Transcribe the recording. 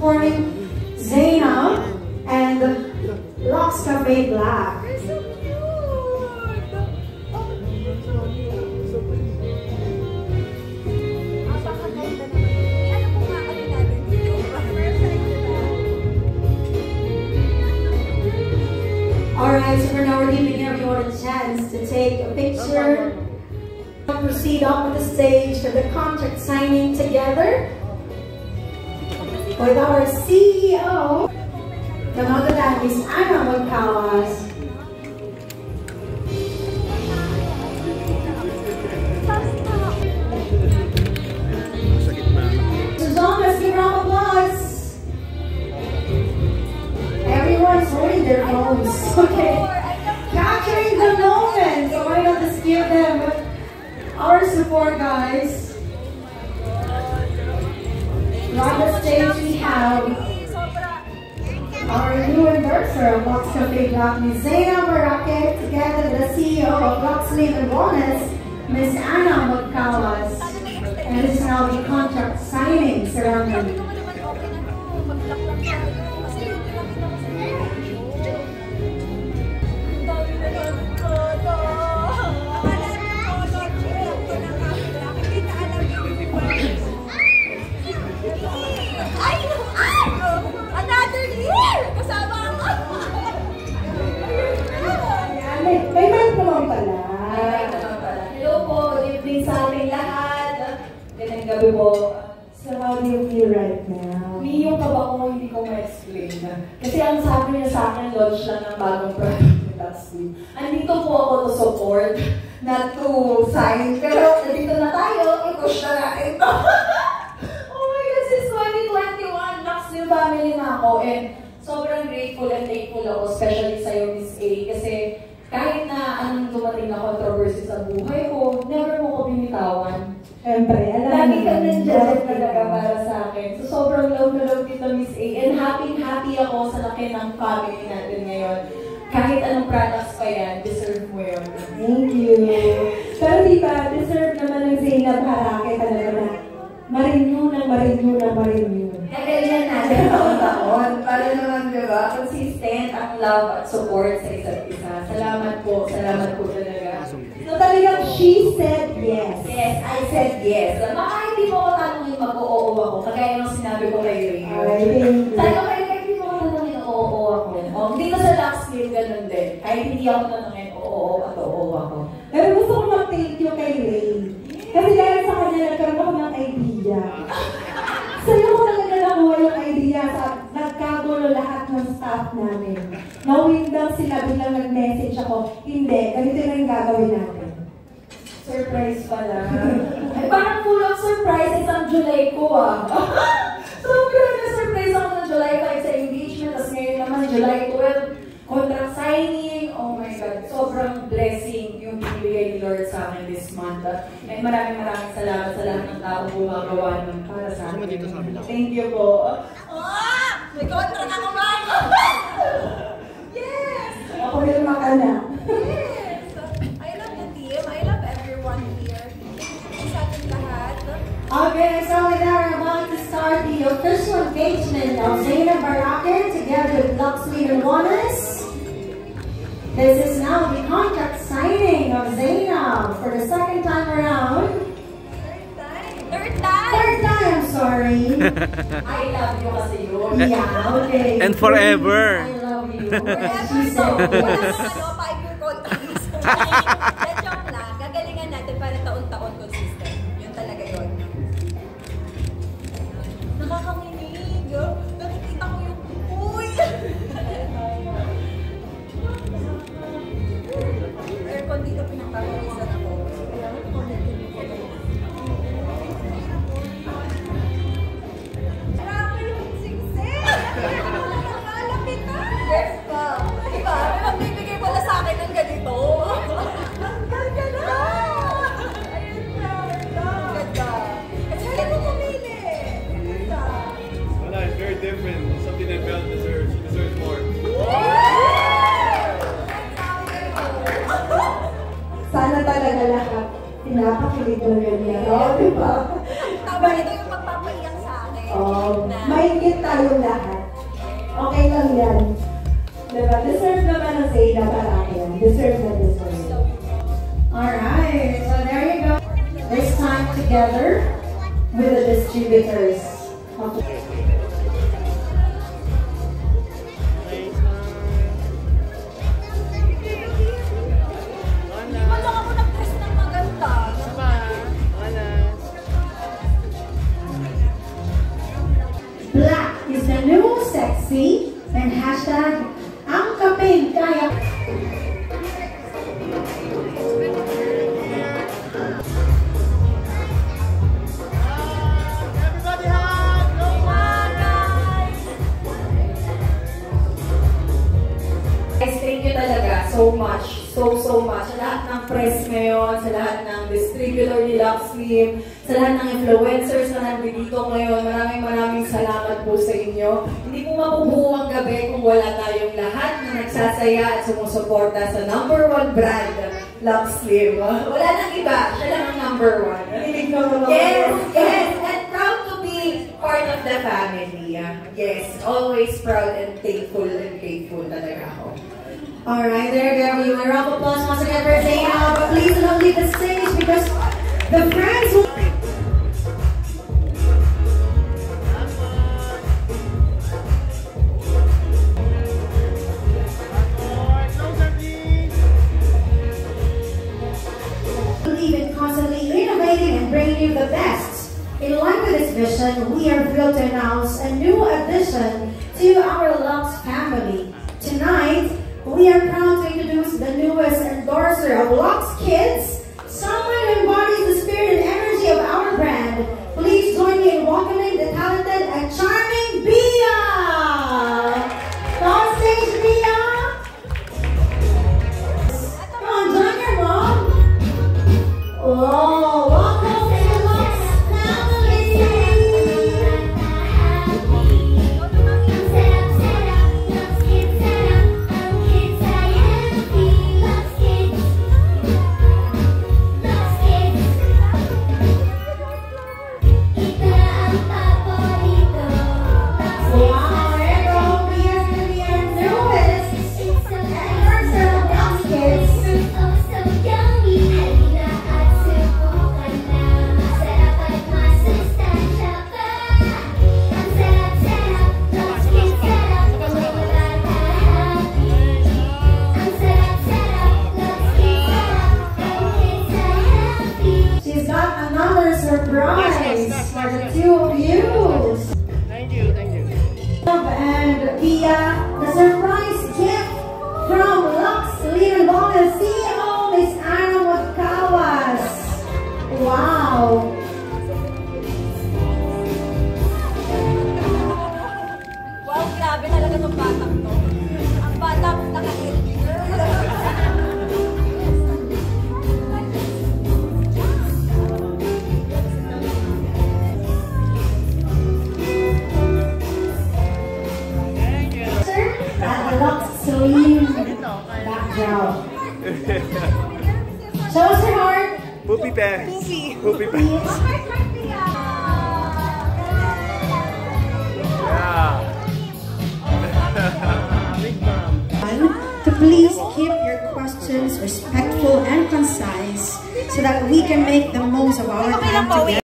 supporting Zainab and Lux Cafe Black. Alright, so for now we're giving everyone a chance to take a picture. We'll proceed up on the stage for the contract signing together with our CEO, the Magadan, Miss Anna Magkawas. Suzanne, let's give a round of applause. Everyone's holding their phones. Okay. Capturing the moment. So why not just give them our support, guys. On the stage we have our new endorser of Lux Cafe Black, Ms. Zainab Barake, together with the CEO of Lux Live and Wellness, Ms. Anna Magkawas. And this is now the contract signing ceremony. May mic naman pala. Hello po, good evening sa ating lahat. Ganang gabi po. So how do you feel right now? Yung kaba ko, hindi ko ma-explain. Kasi ang sabi niya sa akin, launch lang ng bagong product ni Luxlive. Andito po ako to support, not to sign. Pero nandito na tayo, i-push na natin ito. Oh my God, since 2021, Luxlive family na ako. And sobrang grateful and thankful ako, especially sa'yo, Miss A. Kasi kahit na anong dumating na controversy sa buhay ko, never mo ko binitawan. Siyempre, alam lagi ka nandiyan talaga para sa akin. So sobrang love na love kita, Miss A. And happy ako sa laki ng family natin ngayon. Kahit anong products pa yan, deserve mo yun. Thank you. Pero di ba, deserve naman ng Zainab Barake talaga na marinyo. Kagalingan natin taon-taon. Para naman, di ba, consistent ang love at support sa isa't isa. Salamat po talaga. So talagang she said yes. Yes, I said yes. Baka hindi mo ko tanongin mag-oo ako, kagaya ng sinabi ko kay Ray. Sabi ko kay Ray, hindi mo ko tanongin oo ako. Hindi ko sa Luxlive ganun din. Kahit hindi ako tanongin oo at oo ako. Pero gusto ko mag-thank you kay Ray. Kasi dahil sa kanya nagkaroon ako ng idea. Sa'yo ko talaga nakuha yung idea sa nagkagulo lahat ng staff namin. Nawindang sila, biglang nag-message ako, hindi, ganito na yung gagawin natin. Surprise pala. Ay, parang full of surprise isang July ko Sobrang na-surprise ako ng July 5 sa engagement, tapos ngayon naman July 12, contract signing. Oh my God, sobrang blessing yung binibigay ni Lord sa akin this month. And maraming salamat sa lahat ng tao gumagawa ng para sa akin. Thank you po. May contract ako ba? Yes! Ako rin makana. Yes! I love the team. I love everyone here. Sa ating lahat. Okay, so with that, we're about to start the official engagement of Zainab Barake together with Lux Live and Wellness. This is now the contract signing of Zainab for the second time around. Third time? Third time, sorry. I love you kasi yun. Yeah, okay. And forever. I love you. Forever She said to. yes. Wala 5-year contract. Joke lang. Gagalingan natin para taon-taon consistent. Yun talaga yun. Nakakaminig. Nakikita ko yung uy! Aircon dito pinagpapawisan ako. Grabe yung singsing! Nakalapit na! Yes pa! Diba? May magbibigay pala sa akin ng ganito. Ganda na! Ayun na! Ganda! At saka mo pumili! Ganda! Wala, it's very different. It's something that Belle deserves. She deserves more. Sana talaga lahat pinapakilig na ganyan. O, diba? Tama, ito yung magpapaiyak sa akin. May Nagigit tayong lahat. Okay lang yan. Diba? Deserve naman ang Zayna Baraka. Deserve na deserve. Alright, so there you go. This time together with the distributors. Okay. Black is the new sexy and hashtag ang kapin kaya. Guys, thank you talaga so much. So much. Sa lahat ng press ngayon, sa lahat ng distributor ni Lux Slim, sa lahat ng influencers na nandito ngayon, maraming salamat po sa inyo. Hindi po mabubuo ang gabi kung wala tayong lahat na nagsasaya at sumusuporta sa #1 brand, Lux Slim. Wala nang iba, siya lang ang #1. Yes, and proud to be part of the family. Yes, always proud and thankful talaga ako. Alright, there you go. A round of applause once again for Zayna. But please don't leave the stage because the friends will... believe in constantly innovating and bringing you the best. In line with this vision, we are thrilled to announce a new addition to our Lux family. Tonight, we are proud to introduce the newest endorser of Lux Kids, someone who embodies the spirit and energy of our brand. Please join me in welcoming the talented and charming Bia! On stage, Bia! Come on, join your mom! Oh, welcome to the Lux family! Surprise for the two of you. Thank you. And Bia, the surprise gift from Lux Slim CEO, Miss Anna Magkawas. Wow. Wow, grabe talaga itong batang to. Ang batang nakahit. Lux Slim background. Show us your heart. Poopy pants. Poopy pants. Yeah. To please keep your questions respectful and concise so that we can make the most of our time together.